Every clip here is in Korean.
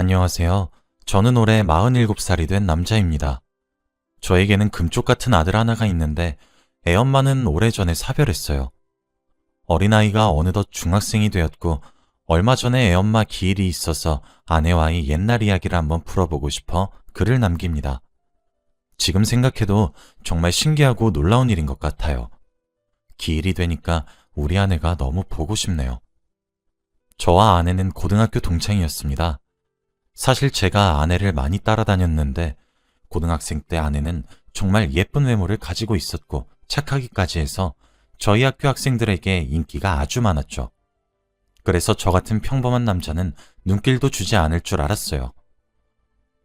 안녕하세요. 저는 올해 47살이 된 남자입니다. 저에게는 금쪽 같은 아들 하나가 있는데 애엄마는 오래전에 사별했어요. 어린아이가 어느덧 중학생이 되었고 얼마 전에 애엄마 기일이 있어서 아내와의 옛날 이야기를 한번 풀어보고 싶어 글을 남깁니다. 지금 생각해도 정말 신기하고 놀라운 일인 것 같아요. 기일이 되니까 우리 아내가 너무 보고 싶네요. 저와 아내는 고등학교 동창이었습니다. 사실 제가 아내를 많이 따라다녔는데 고등학생 때 아내는 정말 예쁜 외모를 가지고 있었고 착하기까지 해서 저희 학교 학생들에게 인기가 아주 많았죠. 그래서 저 같은 평범한 남자는 눈길도 주지 않을 줄 알았어요.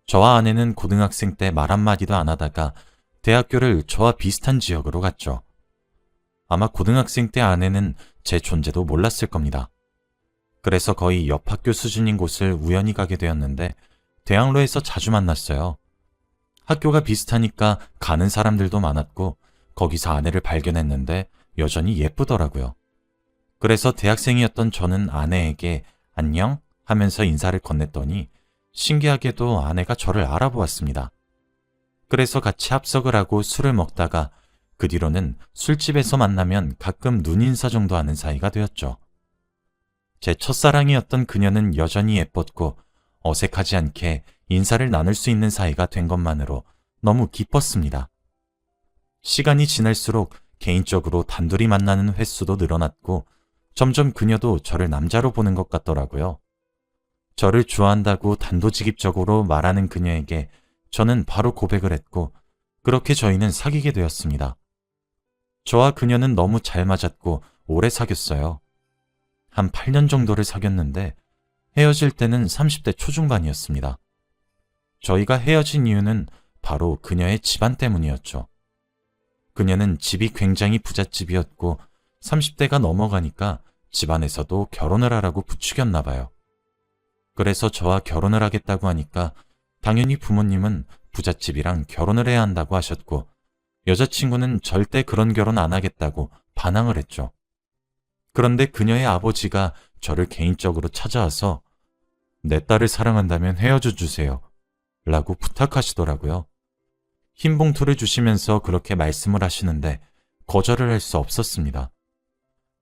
저와 아내는 고등학생 때 말 한마디도 안 하다가 대학교를 저와 비슷한 지역으로 갔죠. 아마 고등학생 때 아내는 제 존재도 몰랐을 겁니다. 그래서 거의 옆 학교 수준인 곳을 우연히 가게 되었는데 대학로에서 자주 만났어요. 학교가 비슷하니까 가는 사람들도 많았고 거기서 아내를 발견했는데 여전히 예쁘더라고요. 그래서 대학생이었던 저는 아내에게 안녕 하면서 인사를 건넸더니 신기하게도 아내가 저를 알아보았습니다. 그래서 같이 합석을 하고 술을 먹다가 그 뒤로는 술집에서 만나면 가끔 눈인사 정도 하는 사이가 되었죠. 제 첫사랑이었던 그녀는 여전히 예뻤고 어색하지 않게 인사를 나눌 수 있는 사이가 된 것만으로 너무 기뻤습니다. 시간이 지날수록 개인적으로 단둘이 만나는 횟수도 늘어났고 점점 그녀도 저를 남자로 보는 것 같더라고요. 저를 좋아한다고 단도직입적으로 말하는 그녀에게 저는 바로 고백을 했고 그렇게 저희는 사귀게 되었습니다. 저와 그녀는 너무 잘 맞았고 오래 사귀었어요. 한 8년 정도를 사귀었는데 헤어질 때는 30대 초중반이었습니다. 저희가 헤어진 이유는 바로 그녀의 집안 때문이었죠. 그녀는 집이 굉장히 부잣집이었고 30대가 넘어가니까 집안에서도 결혼을 하라고 부추겼나 봐요. 그래서 저와 결혼을 하겠다고 하니까 당연히 부모님은 부잣집이랑 결혼을 해야 한다고 하셨고 여자친구는 절대 그런 결혼 안 하겠다고 반항을 했죠. 그런데 그녀의 아버지가 저를 개인적으로 찾아와서 내 딸을 사랑한다면 헤어져 주세요 라고 부탁하시더라고요. 흰 봉투를 주시면서 그렇게 말씀을 하시는데 거절을 할 수 없었습니다.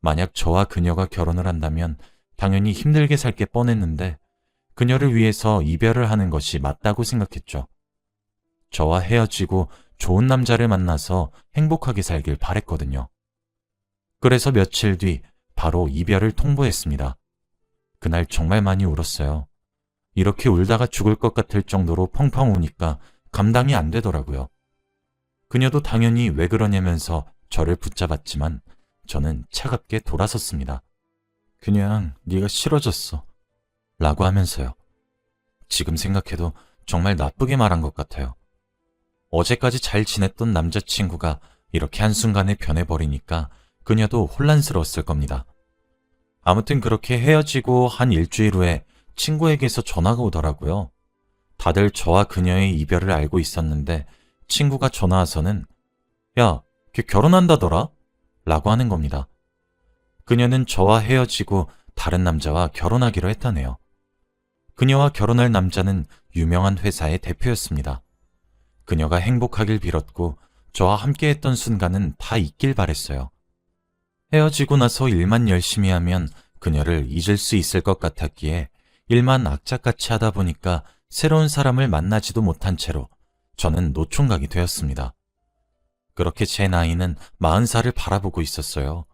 만약 저와 그녀가 결혼을 한다면 당연히 힘들게 살 게 뻔했는데 그녀를 위해서 이별을 하는 것이 맞다고 생각했죠. 저와 헤어지고 좋은 남자를 만나서 행복하게 살길 바랬거든요. 그래서 며칠 뒤 바로 이별을 통보했습니다. 그날 정말 많이 울었어요. 이렇게 울다가 죽을 것 같을 정도로 펑펑 우니까 감당이 안 되더라고요. 그녀도 당연히 왜 그러냐면서 저를 붙잡았지만 저는 차갑게 돌아섰습니다. 그냥 네가 싫어졌어 라고 하면서요. 지금 생각해도 정말 나쁘게 말한 것 같아요. 어제까지 잘 지냈던 남자친구가 이렇게 한순간에 변해버리니까 그녀도 혼란스러웠을 겁니다. 아무튼 그렇게 헤어지고 한 일주일 후에 친구에게서 전화가 오더라고요. 다들 저와 그녀의 이별을 알고 있었는데 친구가 전화 와서는 야, 걔 결혼한다더라? 라고 하는 겁니다. 그녀는 저와 헤어지고 다른 남자와 결혼하기로 했다네요. 그녀와 결혼할 남자는 유명한 회사의 대표였습니다. 그녀가 행복하길 빌었고 저와 함께했던 순간은 다 잊길 바랬어요. 헤어지고 나서 일만 열심히 하면 그녀를 잊을 수 있을 것 같았기에 일만 악착같이 하다 보니까 새로운 사람을 만나지도 못한 채로 저는 노총각이 되었습니다. 그렇게 제 나이는 40살을 바라보고 있었어요.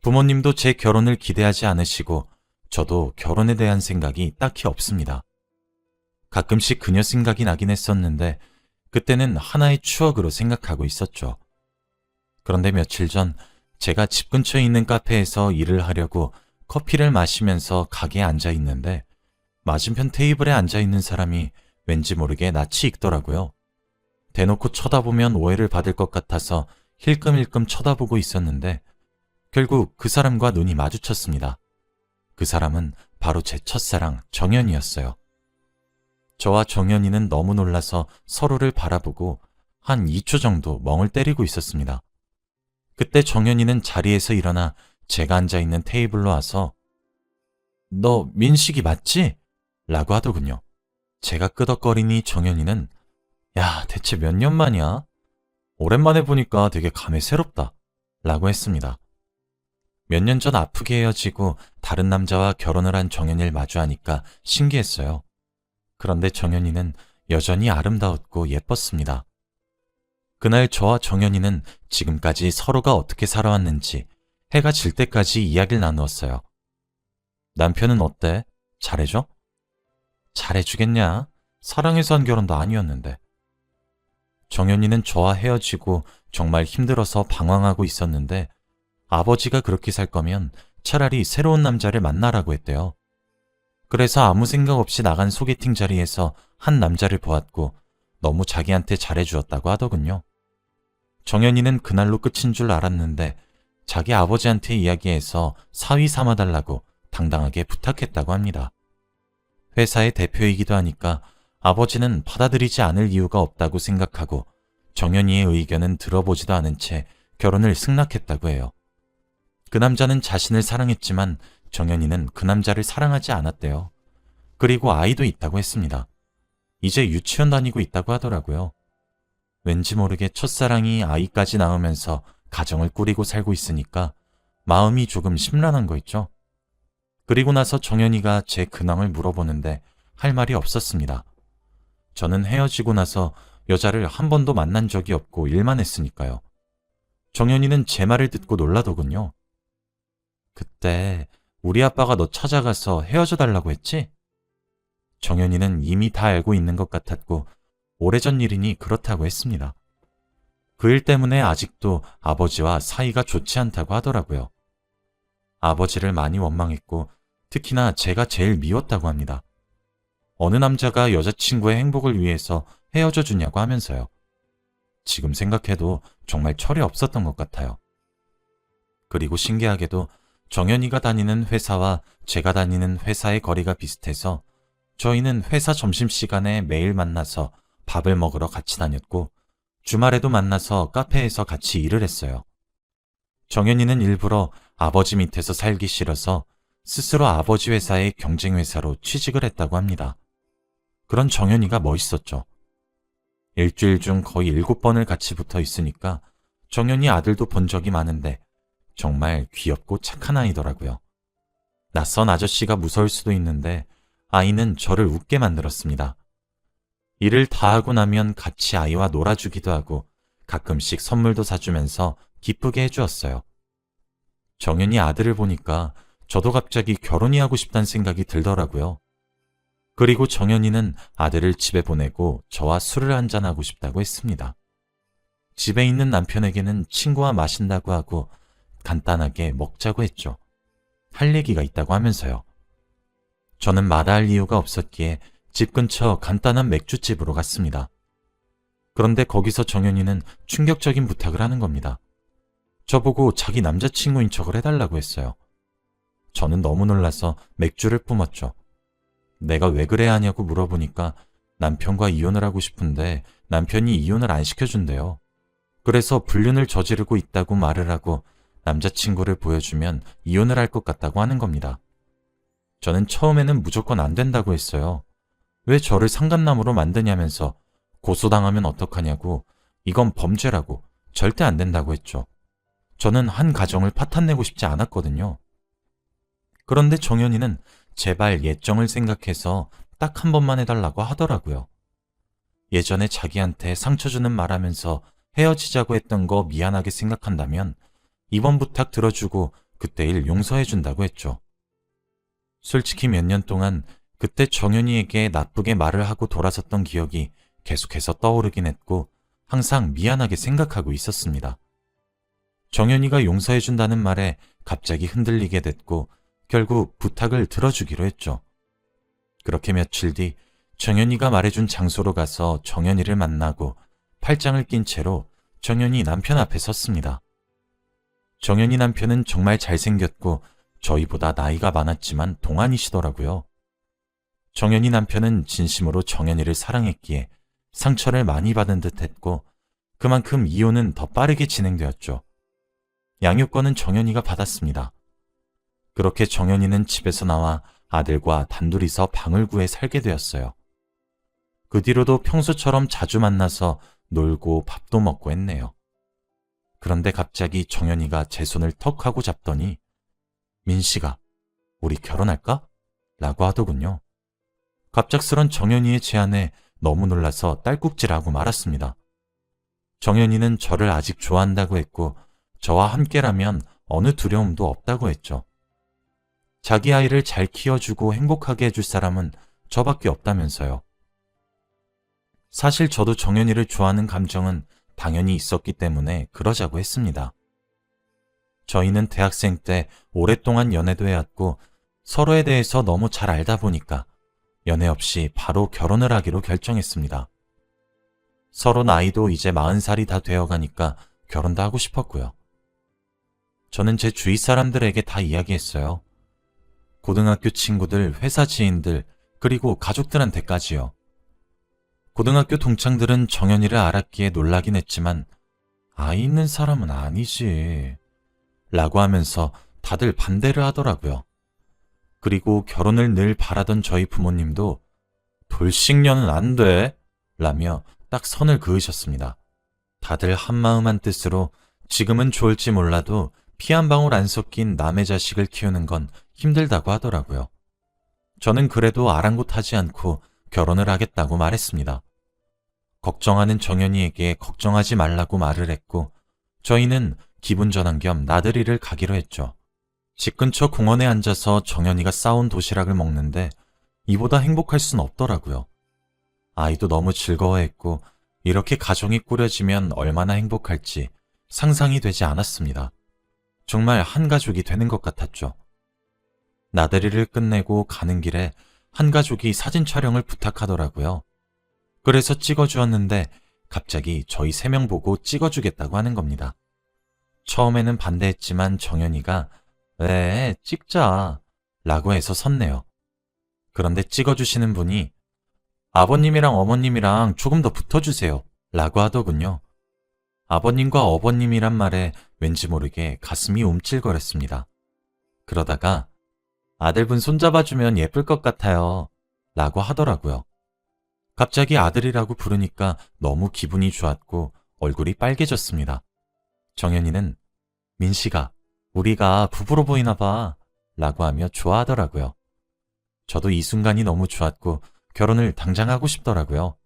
부모님도 제 결혼을 기대하지 않으시고 저도 결혼에 대한 생각이 딱히 없습니다. 가끔씩 그녀 생각이 나긴 했었는데 그때는 하나의 추억으로 생각하고 있었죠. 그런데 며칠 전 제가 집 근처에 있는 카페에서 일을 하려고 커피를 마시면서 가게에 앉아 있는데 맞은편 테이블에 앉아 있는 사람이 왠지 모르게 낯이 익더라고요. 대놓고 쳐다보면 오해를 받을 것 같아서 힐끔힐끔 쳐다보고 있었는데 결국 그 사람과 눈이 마주쳤습니다. 그 사람은 바로 제 첫사랑 정연이었어요. 저와 정연이는 너무 놀라서 서로를 바라보고 한 2초 정도 멍을 때리고 있었습니다. 그때 정연이는 자리에서 일어나 제가 앉아있는 테이블로 와서 너 민식이 맞지? 라고 하더군요. 제가 끄덕거리니 정연이는 야, 대체 몇 년 만이야? 오랜만에 보니까 되게 감회 새롭다. 라고 했습니다. 몇 년 전 아프게 헤어지고 다른 남자와 결혼을 한 정연이를 마주하니까 신기했어요. 그런데 정연이는 여전히 아름다웠고 예뻤습니다. 그날 저와 정연이는 지금까지 서로가 어떻게 살아왔는지 해가 질 때까지 이야기를 나누었어요. 남편은 어때? 잘해줘? 잘해주겠냐? 사랑해서 한 결혼도 아니었는데. 정연이는 저와 헤어지고 정말 힘들어서 방황하고 있었는데 아버지가 그렇게 살 거면 차라리 새로운 남자를 만나라고 했대요. 그래서 아무 생각 없이 나간 소개팅 자리에서 한 남자를 보았고 너무 자기한테 잘해주었다고 하더군요. 정연이는 그날로 끝인 줄 알았는데 자기 아버지한테 이야기해서 사위 삼아달라고 당당하게 부탁했다고 합니다. 회사의 대표이기도 하니까 아버지는 받아들이지 않을 이유가 없다고 생각하고 정연이의 의견은 들어보지도 않은 채 결혼을 승낙했다고 해요. 그 남자는 자신을 사랑했지만 정연이는 그 남자를 사랑하지 않았대요. 그리고 아이도 있다고 했습니다. 이제 유치원 다니고 있다고 하더라고요. 왠지 모르게 첫사랑이 아이까지 낳으면서 가정을 꾸리고 살고 있으니까 마음이 조금 심란한 거 있죠. 그리고 나서 정연이가 제 근황을 물어보는데 할 말이 없었습니다. 저는 헤어지고 나서 여자를 한 번도 만난 적이 없고 일만 했으니까요. 정연이는 제 말을 듣고 놀라더군요. 그때 우리 아빠가 너 찾아가서 헤어져 달라고 했지? 정연이는 이미 다 알고 있는 것 같았고 오래전 일이니 그렇다고 했습니다. 그 일 때문에 아직도 아버지와 사이가 좋지 않다고 하더라고요. 아버지를 많이 원망했고 특히나 제가 제일 미웠다고 합니다. 어느 남자가 여자친구의 행복을 위해서 헤어져 주냐고 하면서요. 지금 생각해도 정말 철이 없었던 것 같아요. 그리고 신기하게도 정연이가 다니는 회사와 제가 다니는 회사의 거리가 비슷해서 저희는 회사 점심시간에 매일 만나서 밥을 먹으러 같이 다녔고 주말에도 만나서 카페에서 같이 일을 했어요. 정연이는 일부러 아버지 밑에서 살기 싫어서 스스로 아버지 회사의 경쟁회사로 취직을 했다고 합니다. 그런 정연이가 멋있었죠. 일주일 중 거의 7번을 같이 붙어 있으니까 정연이 아들도 본 적이 많은데 정말 귀엽고 착한 아이더라고요. 낯선 아저씨가 무서울 수도 있는데 아이는 저를 웃게 만들었습니다. 일을 다 하고 나면 같이 아이와 놀아주기도 하고 가끔씩 선물도 사주면서 기쁘게 해주었어요. 정연이 아들을 보니까 저도 갑자기 결혼이 하고 싶다는 생각이 들더라고요. 그리고 정연이는 아들을 집에 보내고 저와 술을 한잔하고 싶다고 했습니다. 집에 있는 남편에게는 친구와 마신다고 하고 간단하게 먹자고 했죠. 할 얘기가 있다고 하면서요. 저는 마다할 이유가 없었기에 집 근처 간단한 맥주집으로 갔습니다. 그런데 거기서 정연이는 충격적인 부탁을 하는 겁니다. 저보고 자기 남자친구인 척을 해달라고 했어요. 저는 너무 놀라서 맥주를 뿜었죠. 내가 왜 그래야 하냐고 물어보니까 남편과 이혼을 하고 싶은데 남편이 이혼을 안 시켜준대요. 그래서 불륜을 저지르고 있다고 말을 하고 남자친구를 보여주면 이혼을 할 것 같다고 하는 겁니다. 저는 처음에는 무조건 안 된다고 했어요. 왜 저를 상간남으로 만드냐면서 고소당하면 어떡하냐고 이건 범죄라고 절대 안 된다고 했죠. 저는 한 가정을 파탄내고 싶지 않았거든요. 그런데 정연이는 제발 예정을 생각해서 딱 한 번만 해달라고 하더라고요. 예전에 자기한테 상처 주는 말하면서 헤어지자고 했던 거 미안하게 생각한다면 이번 부탁 들어주고 그때 일 용서해준다고 했죠. 솔직히 몇 년 동안 그때 정연이에게 나쁘게 말을 하고 돌아섰던 기억이 계속해서 떠오르긴 했고 항상 미안하게 생각하고 있었습니다. 정연이가 용서해준다는 말에 갑자기 흔들리게 됐고 결국 부탁을 들어주기로 했죠. 그렇게 며칠 뒤 정연이가 말해준 장소로 가서 정연이를 만나고 팔짱을 낀 채로 정연이 남편 앞에 섰습니다. 정연이 남편은 정말 잘생겼고 저희보다 나이가 많았지만 동안이시더라고요. 정연이 남편은 진심으로 정연이를 사랑했기에 상처를 많이 받은 듯 했고 그만큼 이혼은 더 빠르게 진행되었죠. 양육권은 정연이가 받았습니다. 그렇게 정연이는 집에서 나와 아들과 단둘이서 방을 구해 살게 되었어요. 그 뒤로도 평소처럼 자주 만나서 놀고 밥도 먹고 했네요. 그런데 갑자기 정연이가 제 손을 턱 하고 잡더니 민씨가 우리 결혼할까? 라고 하더군요. 갑작스런 정연이의 제안에 너무 놀라서 딸꾹질하고 말았습니다. 정연이는 저를 아직 좋아한다고 했고 저와 함께라면 어느 두려움도 없다고 했죠. 자기 아이를 잘 키워주고 행복하게 해줄 사람은 저밖에 없다면서요. 사실 저도 정연이를 좋아하는 감정은 당연히 있었기 때문에 그러자고 했습니다. 저희는 대학생 때 오랫동안 연애도 해왔고 서로에 대해서 너무 잘 알다 보니까 연애 없이 바로 결혼을 하기로 결정했습니다. 서로 나이도 이제 40살이 다 되어가니까 결혼도 하고 싶었고요. 저는 제 주위 사람들에게 다 이야기했어요. 고등학교 친구들, 회사 지인들, 그리고 가족들한테까지요. 고등학교 동창들은 정연이를 알았기에 놀라긴 했지만 아이 있는 사람은 아니지 라고 하면서 다들 반대를 하더라고요. 그리고 결혼을 늘 바라던 저희 부모님도 돌싱녀는 안 돼 라며 딱 선을 그으셨습니다. 다들 한마음 한뜻으로 지금은 좋을지 몰라도 피 한 방울 안 섞인 남의 자식을 키우는 건 힘들다고 하더라고요. 저는 그래도 아랑곳하지 않고 결혼을 하겠다고 말했습니다. 걱정하는 정연이에게 걱정하지 말라고 말을 했고 저희는 기분 전환 겸 나들이를 가기로 했죠. 집 근처 공원에 앉아서 정연이가 싸온 도시락을 먹는데 이보다 행복할 순 없더라고요. 아이도 너무 즐거워했고 이렇게 가정이 꾸려지면 얼마나 행복할지 상상이 되지 않았습니다. 정말 한 가족이 되는 것 같았죠. 나들이를 끝내고 가는 길에 한 가족이 사진 촬영을 부탁하더라고요. 그래서 찍어주었는데 갑자기 저희 3명 보고 찍어주겠다고 하는 겁니다. 처음에는 반대했지만 정연이가 왜 찍자 라고 해서 섰네요. 그런데 찍어주시는 분이 아버님이랑 어머님이랑 조금 더 붙어주세요 라고 하더군요. 아버님과 어머님이란 말에 왠지 모르게 가슴이 움찔거렸습니다. 그러다가 아들분 손잡아주면 예쁠 것 같아요 라고 하더라고요. 갑자기 아들이라고 부르니까 너무 기분이 좋았고 얼굴이 빨개졌습니다. 정연이는 민씨가 우리가 부부로 보이나 봐 라고 하며 좋아하더라고요. 저도 이 순간이 너무 좋았고 결혼을 당장 하고 싶더라고요.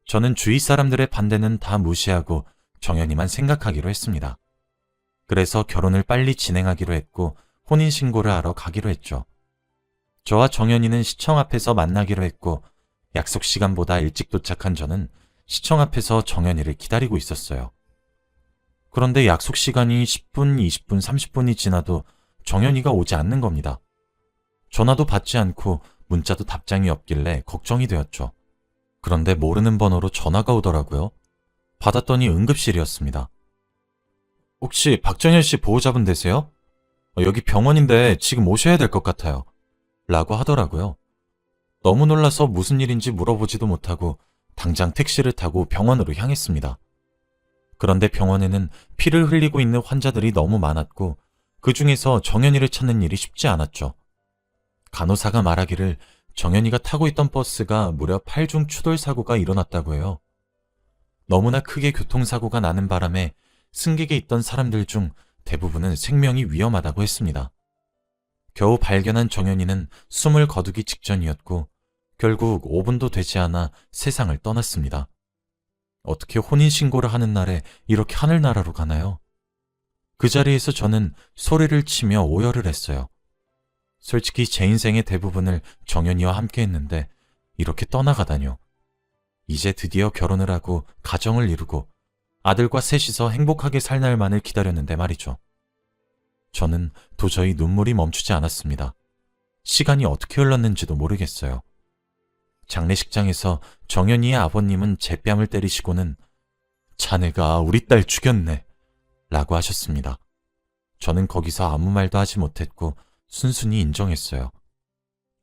저는 주위 사람들의 반대는 다 무시하고 정연이만 생각하기로 했습니다. 그래서 결혼을 빨리 진행하기로 했고 혼인신고를 하러 가기로 했죠. 저와 정연이는 시청 앞에서 만나기로 했고 약속 시간보다 일찍 도착한 저는 시청 앞에서 정연이를 기다리고 있었어요. 그런데 약속 시간이 10분, 20분, 30분이 지나도 정연이가 오지 않는 겁니다. 전화도 받지 않고 문자도 답장이 없길래 걱정이 되었죠. 그런데 모르는 번호로 전화가 오더라고요. 받았더니 응급실이었습니다. 혹시 박정현 씨 보호자분 되세요? 여기 병원인데 지금 오셔야 될 것 같아요. 라고 하더라고요. 너무 놀라서 무슨 일인지 물어보지도 못하고 당장 택시를 타고 병원으로 향했습니다. 그런데 병원에는 피를 흘리고 있는 환자들이 너무 많았고 그 중에서 정연이를 찾는 일이 쉽지 않았죠. 간호사가 말하기를 정연이가 타고 있던 버스가 무려 8중 추돌 사고가 일어났다고 해요. 너무나 크게 교통사고가 나는 바람에 승객에 있던 사람들 중 대부분은 생명이 위험하다고 했습니다. 겨우 발견한 정연이는 숨을 거두기 직전이었고 결국 5분도 되지 않아 세상을 떠났습니다. 어떻게 혼인신고를 하는 날에 이렇게 하늘나라로 가나요? 그 자리에서 저는 소리를 치며 오열을 했어요. 솔직히 제 인생의 대부분을 정연이와 함께 했는데 이렇게 떠나가다뇨. 이제 드디어 결혼을 하고 가정을 이루고 아들과 셋이서 행복하게 살 날만을 기다렸는데 말이죠. 저는 도저히 눈물이 멈추지 않았습니다. 시간이 어떻게 흘렀는지도 모르겠어요. 장례식장에서 정연이의 아버님은 제 뺨을 때리시고는 자네가 우리 딸 죽였네 라고 하셨습니다. 저는 거기서 아무 말도 하지 못했고 순순히 인정했어요.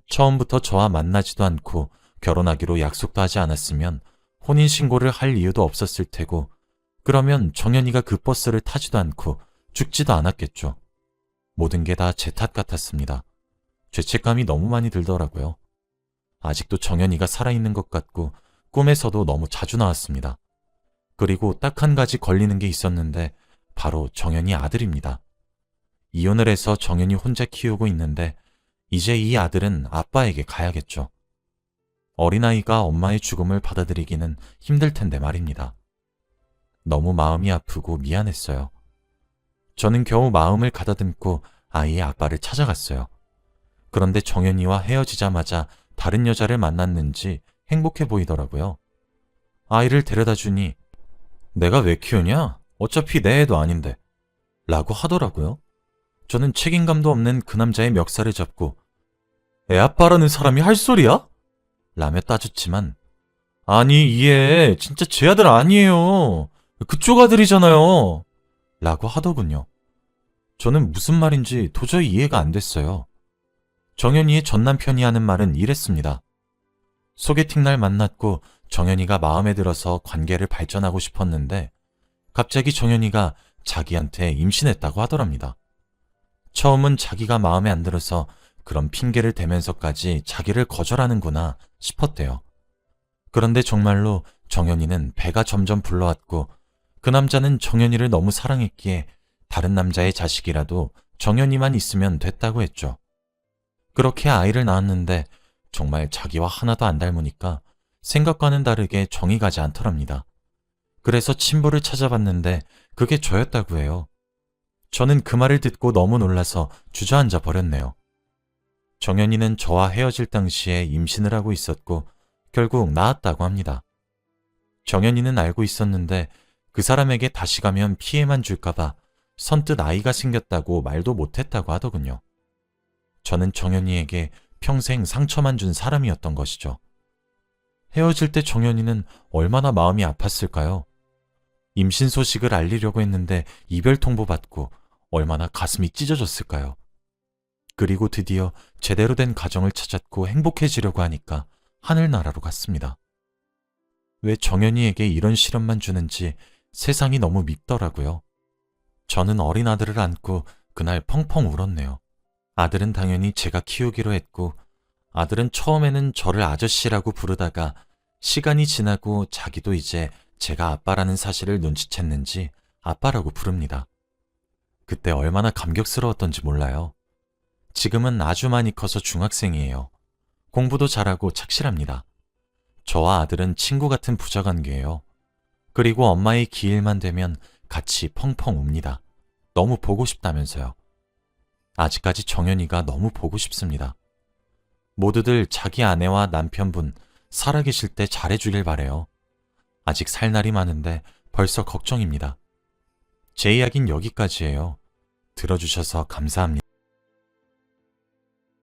처음부터 저와 만나지도 않고 결혼하기로 약속도 하지 않았으면 혼인신고를 할 이유도 없었을 테고 그러면 정연이가 그 버스를 타지도 않고 죽지도 않았겠죠. 모든 게 다 제 탓 같았습니다. 죄책감이 너무 많이 들더라고요. 아직도 정연이가 살아있는 것 같고 꿈에서도 너무 자주 나왔습니다. 그리고 딱 한 가지 걸리는 게 있었는데 바로 정연이 아들입니다. 이혼을 해서 정연이 혼자 키우고 있는데 이제 이 아들은 아빠에게 가야겠죠. 어린아이가 엄마의 죽음을 받아들이기는 힘들 텐데 말입니다. 너무 마음이 아프고 미안했어요. 저는 겨우 마음을 가다듬고 아이의 아빠를 찾아갔어요. 그런데 정연이와 헤어지자마자 다른 여자를 만났는지 행복해 보이더라고요. 아이를 데려다 주니 내가 왜 키우냐? 어차피 내 애도 아닌데 라고 하더라고요. 저는 책임감도 없는 그 남자의 멱살을 잡고 애 아빠라는 사람이 할 소리야? 라며 따졌지만 아니 이 애 진짜 제 아들 아니에요. 그쪽 아들이잖아요. 라고 하더군요. 저는 무슨 말인지 도저히 이해가 안 됐어요. 정연이의 전 남편이 하는 말은 이랬습니다. 소개팅 날 만났고 정연이가 마음에 들어서 관계를 발전하고 싶었는데 갑자기 정연이가 자기한테 임신했다고 하더랍니다. 처음은 자기가 마음에 안 들어서 그런 핑계를 대면서까지 자기를 거절하는구나 싶었대요. 그런데 정말로 정연이는 배가 점점 불러왔고 그 남자는 정연이를 너무 사랑했기에 다른 남자의 자식이라도 정연이만 있으면 됐다고 했죠. 그렇게 아이를 낳았는데 정말 자기와 하나도 안 닮으니까 생각과는 다르게 정이 가지 않더랍니다. 그래서 친부를 찾아봤는데 그게 저였다고 해요. 저는 그 말을 듣고 너무 놀라서 주저앉아 버렸네요. 정연이는 저와 헤어질 당시에 임신을 하고 있었고 결국 낳았다고 합니다. 정연이는 알고 있었는데 그 사람에게 다시 가면 피해만 줄까봐 선뜻 아이가 생겼다고 말도 못했다고 하더군요. 저는 정연이에게 평생 상처만 준 사람이었던 것이죠. 헤어질 때 정연이는 얼마나 마음이 아팠을까요? 임신 소식을 알리려고 했는데 이별 통보 받고 얼마나 가슴이 찢어졌을까요? 그리고 드디어 제대로 된 가정을 찾았고 행복해지려고 하니까 하늘나라로 갔습니다. 왜 정연이에게 이런 시련만 주는지 세상이 너무 밉더라고요. 저는 어린 아들을 안고 그날 펑펑 울었네요. 아들은 당연히 제가 키우기로 했고 아들은 처음에는 저를 아저씨라고 부르다가 시간이 지나고 자기도 이제 제가 아빠라는 사실을 눈치챘는지 아빠라고 부릅니다. 그때 얼마나 감격스러웠던지 몰라요. 지금은 아주 많이 커서 중학생이에요. 공부도 잘하고 착실합니다. 저와 아들은 친구 같은 부자관계예요. 그리고 엄마의 기일만 되면 같이 펑펑 웁니다. 너무 보고 싶다면서요. 아직까지 정연이가 너무 보고 싶습니다. 모두들 자기 아내와 남편분 살아계실 때 잘해주길 바래요. 아직 살 날이 많은데 벌써 걱정입니다. 제 이야기는 여기까지예요. 들어주셔서 감사합니다.